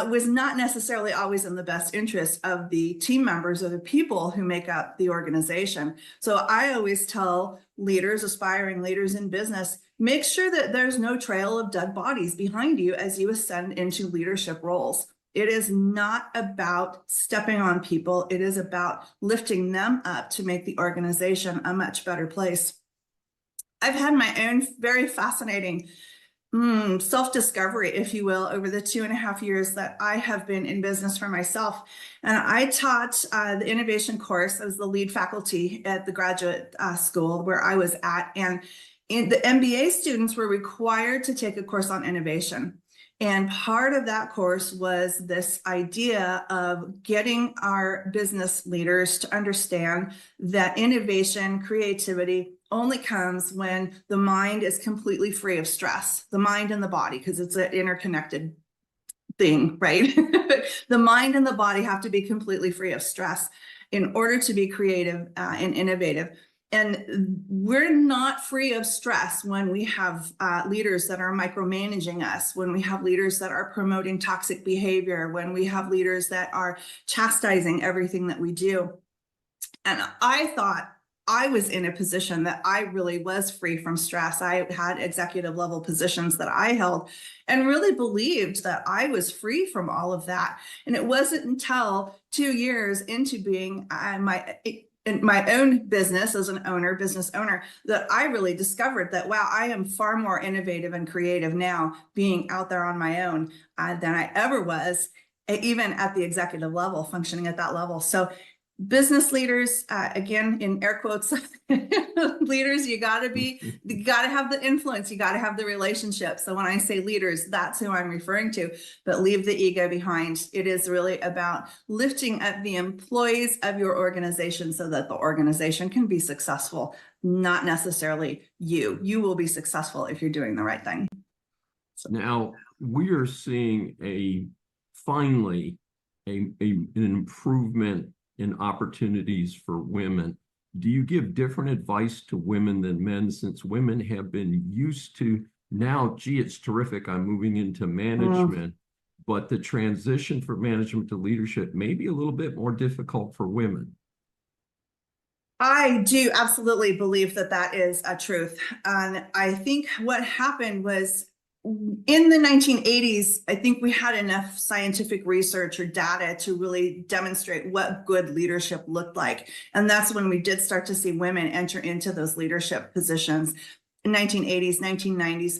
was not necessarily always in the best interest of the team members or the people who make up the organization. So I always tell leaders, aspiring leaders in business, make sure that there's no trail of dead bodies behind you as you ascend into leadership roles. It is not about stepping on people. It is about lifting them up to make the organization a much better place. I've had my own very fascinating self-discovery, if you will, over the 2.5 years that I have been in business for myself. And I taught the innovation course. I was the lead faculty at the graduate school where I was at. And the MBA students were required to take a course on innovation. And part of that course was this idea of getting our business leaders to understand that innovation, creativity only comes when the mind is completely free of stress, the mind and the body, because it's an interconnected thing, right? The mind and the body have to be completely free of stress in order to be creative and innovative. And we're not free of stress when we have leaders that are micromanaging us, when we have leaders that are promoting toxic behavior, when we have leaders that are chastising everything that we do. And I thought I was in a position that I really was free from stress. I had executive level positions that I held and really believed that I was free from all of that. And it wasn't until 2 years into being in my own business as an business owner, that I really discovered that, wow, I am far more innovative and creative now being out there on my own than I ever was, even at the executive level, functioning at that level. So business leaders, again, in air quotes, leaders, you got to have the influence, you got to have the relationship. So when I say leaders, that's who I'm referring to, but leave the ego behind. It is really about lifting up the employees of your organization so that the organization can be successful, not necessarily you. You will be successful if you're doing the right thing. Now, we are seeing finally an improvement in opportunities for women. Do you give different advice to women than men, since women have been used to now, gee, it's terrific, I'm moving into management, but the transition from management to leadership may be a little bit more difficult for women? I do absolutely believe that that is a truth. And I think what happened was, in the 1980s, I think we had enough scientific research or data to really demonstrate what good leadership looked like. And that's when we did start to see women enter into those leadership positions in 1980s, 1990s.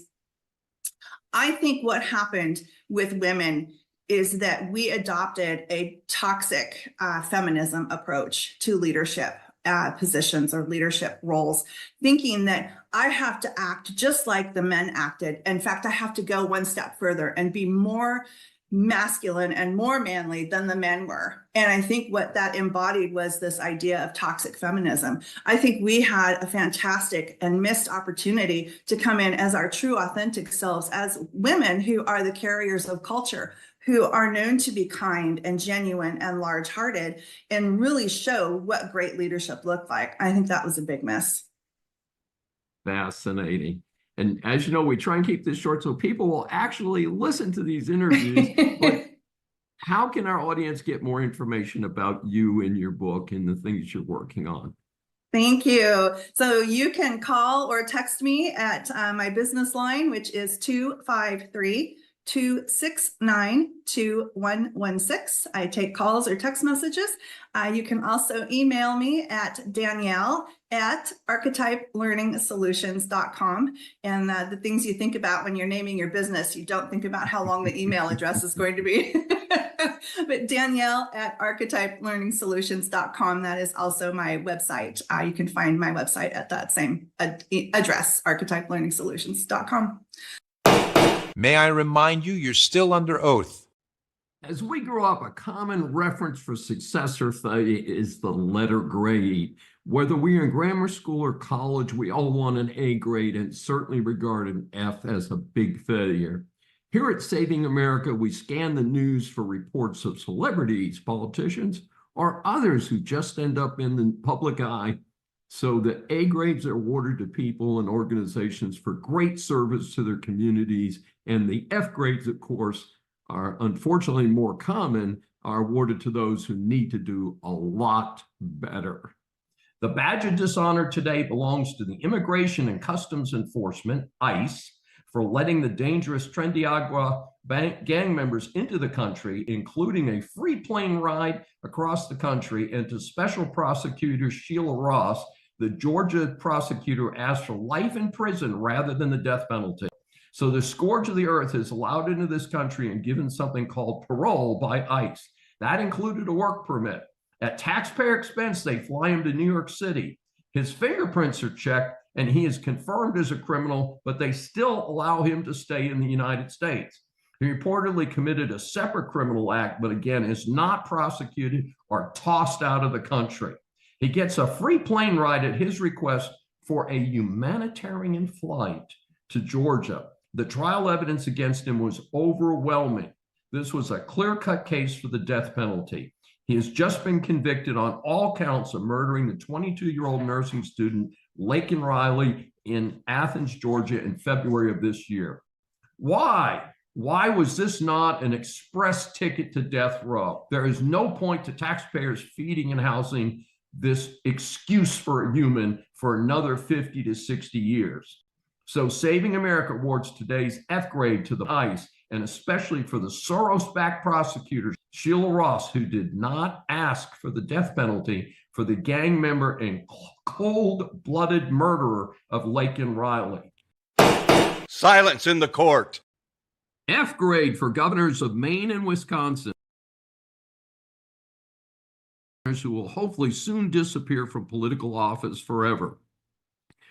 I think what happened with women is that we adopted a toxic feminism approach to leadership. positions or leadership roles, thinking that I have to act just like the men acted. In fact, I have to go one step further and be more masculine and more manly than the men were. And I think what that embodied was this idea of toxic feminism. I think we had a fantastic and missed opportunity to come in as our true authentic selves, as women who are the carriers of culture, who are known to be kind and genuine and large-hearted, and really show what great leadership looked like. I think that was a big miss. Fascinating. And as you know, we try and keep this short so people will actually listen to these interviews. But how can our audience get more information about you and your book and the things you're working on? Thank you. So you can call or text me at my business line, which is 253-269-2116. I take calls or text messages. You can also email me at Danielle@archetypelearningsolutions.com. And the things you think about when you're naming your business, you don't think about how long the email address is going to be. But Danielle@archetypelearningsolutions.com. That is also my website. You can find my website at that same address, archetypelearningsolutions.com. May I remind you, you're still under oath. As we grow up, a common reference for success or failure is the letter grade. Whether we're in grammar school or college, we all want an A grade and certainly regard an F as a big failure. Here at Saving America, we scan the news for reports of celebrities, politicians, or others who just end up in the public eye. So the A grades are awarded to people and organizations for great service to their communities, and the F grades, of course, are unfortunately more common, are awarded to those who need to do a lot better. The badge of dishonor today belongs to the Immigration and Customs Enforcement, ICE, for letting the dangerous Trendiagua gang members into the country, including a free plane ride across the country, and to Special Prosecutor Sheila Ross, the Georgia prosecutor, asked for life in prison rather than the death penalty. So the scourge of the earth is allowed into this country and given something called parole by ICE. That included a work permit. At taxpayer expense, they fly him to New York City. His fingerprints are checked and he is confirmed as a criminal, but they still allow him to stay in the United States. He reportedly committed a separate criminal act, but again, is not prosecuted or tossed out of the country. He gets a free plane ride at his request for a humanitarian flight to Georgia. The trial evidence against him was overwhelming. This was a clear-cut case for the death penalty. He has just been convicted on all counts of murdering the 22-year-old nursing student, Laken Riley, in Athens, Georgia, in February of this year. Why? Why was this not an express ticket to death row? There is no point to taxpayers feeding and housing this excuse for a human for another 50 to 60 years. So Saving America awards today's F grade to the ICE, and especially for the Soros-backed prosecutor, Sheila Ross, who did not ask for the death penalty for the gang member and cold-blooded murderer of Laken Riley. Silence in the court. F grade for governors of Maine and Wisconsin, who will hopefully soon disappear from political office forever.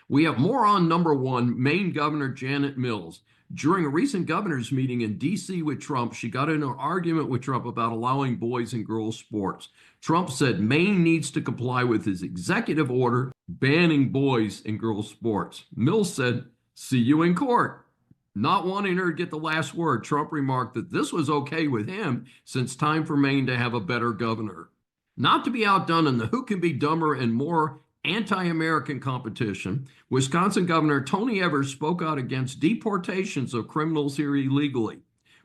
We have more on number one, Maine Governor Janet Mills. During a recent governor's meeting in D.C. with Trump, she got into an argument with Trump about allowing boys and girls sports. Trump said Maine needs to comply with his executive order banning boys and girls sports. Mills said, "See you in court." Not wanting her to get the last word, Trump remarked that this was okay with him since time for Maine to have a better governor. Not to be outdone in the who can be dumber and more anti-American competition, Wisconsin Governor Tony Evers spoke out against deportations of criminals here illegally.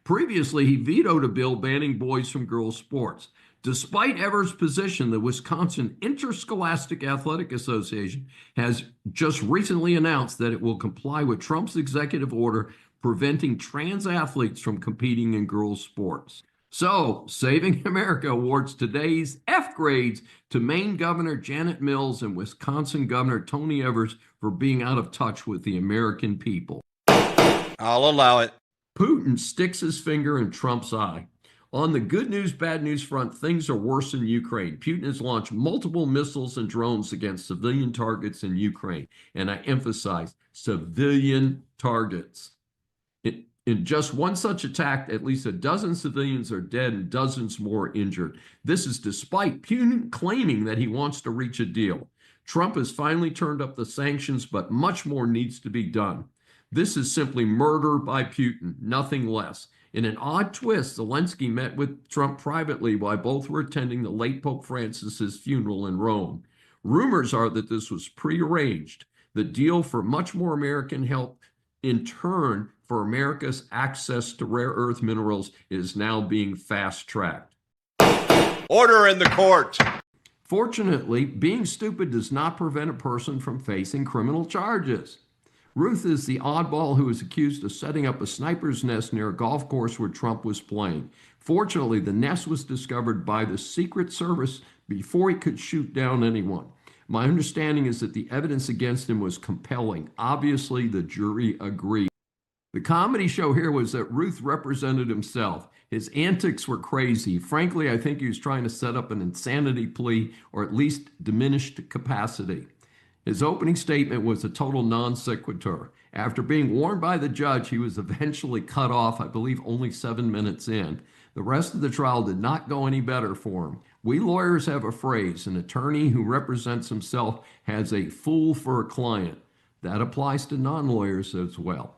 Previously, he vetoed a bill banning boys from girls' sports. Despite Evers' position, the Wisconsin Interscholastic Athletic Association has just recently announced that it will comply with Trump's executive order preventing trans athletes from competing in girls' sports. So, Saving America awards today's F grades to Maine Governor Janet Mills and Wisconsin Governor Tony Evers for being out of touch with the American people. I'll allow it. Putin sticks his finger in Trump's eye. On the good news, bad news front, things are worse in Ukraine. Putin has launched multiple missiles and drones against civilian targets in Ukraine. And I emphasize civilian targets. In just one such attack, at least a dozen civilians are dead and dozens more injured. This is despite Putin claiming that he wants to reach a deal. Trump has finally turned up the sanctions, but much more needs to be done. This is simply murder by Putin, nothing less. In an odd twist, Zelensky met with Trump privately while both were attending the late Pope Francis's funeral in Rome. Rumors are that this was prearranged. The deal for much more American help, in turn for America's access to rare earth minerals, is now being fast-tracked. Order in the court. Fortunately, being stupid does not prevent a person from facing criminal charges. Ruth is the oddball who is accused of setting up a sniper's nest near a golf course where Trump was playing. Fortunately, the nest was discovered by the Secret Service before he could shoot down anyone. My understanding is that the evidence against him was compelling. Obviously, the jury agreed. The comedy show here was that Ruth represented himself. His antics were crazy. Frankly, I think he was trying to set up an insanity plea or at least diminished capacity. His opening statement was a total non sequitur. After being warned by the judge, he was eventually cut off, I believe only 7 minutes in. The rest of the trial did not go any better for him. We lawyers have a phrase: an attorney who represents himself has a fool for a client. That applies to non-lawyers as well.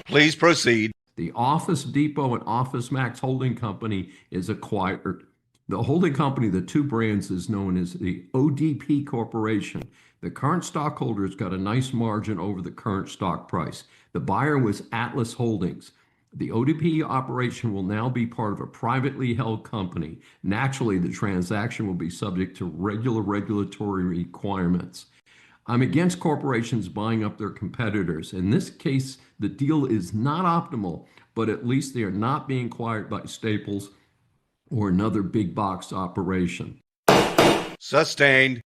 Please proceed. The Office Depot and Office Max holding company is acquired. The holding company, the two brands, is known as the ODP Corporation. The current stockholders got a nice margin over the current stock price. The buyer was Atlas Holdings. The ODP operation will now be part of a privately held company. Naturally, the transaction will be subject to regular regulatory requirements. I'm against corporations buying up their competitors. In this case, the deal is not optimal, but at least they are not being acquired by Staples or another big box operation. Sustained.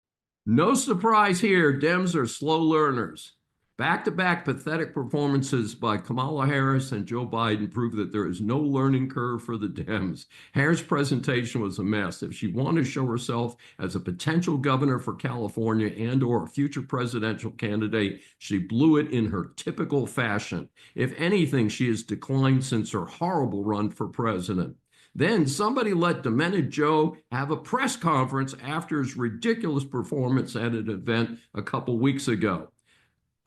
No surprise here, Dems are slow learners. Back-to-back pathetic performances by Kamala Harris and Joe Biden prove that there is no learning curve for the Dems. Harris' presentation was a mess. If she wanted to show herself as a potential governor for California and or a future presidential candidate, she blew it in her typical fashion. If anything, she has declined since her horrible run for president. Then somebody let Demented Joe have a press conference after his ridiculous performance at an event a couple weeks ago.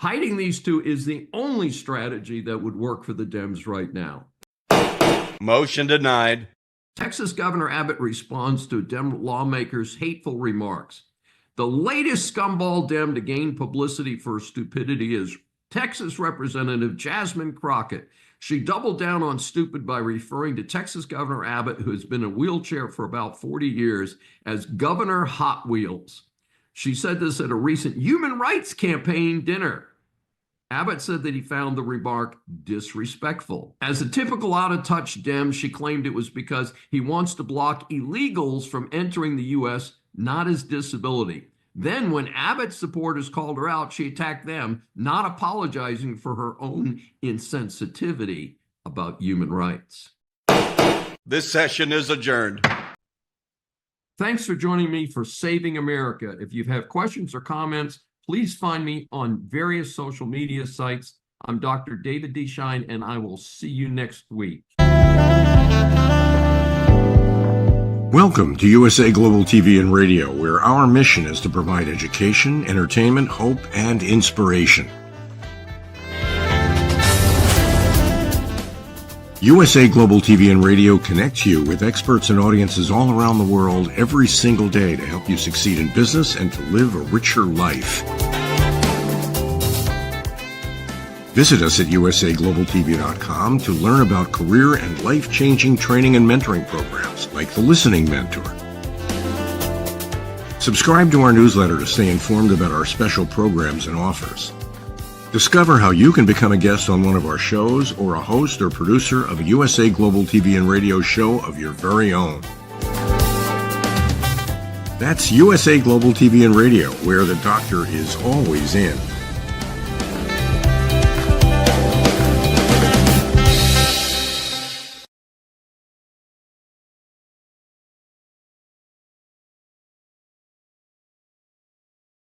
Hiding these two is the only strategy that would work for the Dems right now. Motion denied. Texas Governor Abbott responds to Dem lawmakers' hateful remarks. The latest scumball Dem to gain publicity for stupidity is Texas Representative Jasmine Crockett. She doubled down on stupid by referring to Texas Governor Abbott, who has been in a wheelchair for about 40 years, as Governor Hot Wheels. She said this at a recent Human Rights Campaign dinner. Abbott said that he found the remark disrespectful. As a typical out-of-touch Dem, she claimed it was because he wants to block illegals from entering the U.S., not his disability. Then when Abbott's supporters called her out, she attacked them, not apologizing for her own insensitivity about human rights. This session is adjourned. Thanks for joining me for Saving America. If you have questions or comments, please find me on various social media sites. I'm Dr. David D. Schein, and I will see you next week. Welcome to USA Global TV and Radio, where our mission is to provide education, entertainment, hope, and inspiration. USA Global TV and Radio connects you with experts and audiences all around the world every single day to help you succeed in business and to live a richer life. Visit us at usaglobaltv.com to learn about career and life-changing training and mentoring programs like the Listening Mentor. Subscribe to our newsletter to stay informed about our special programs and offers. Discover how you can become a guest on one of our shows or a host or producer of a USA Global TV and Radio show of your very own. That's USA Global TV and Radio, where the doctor is always in.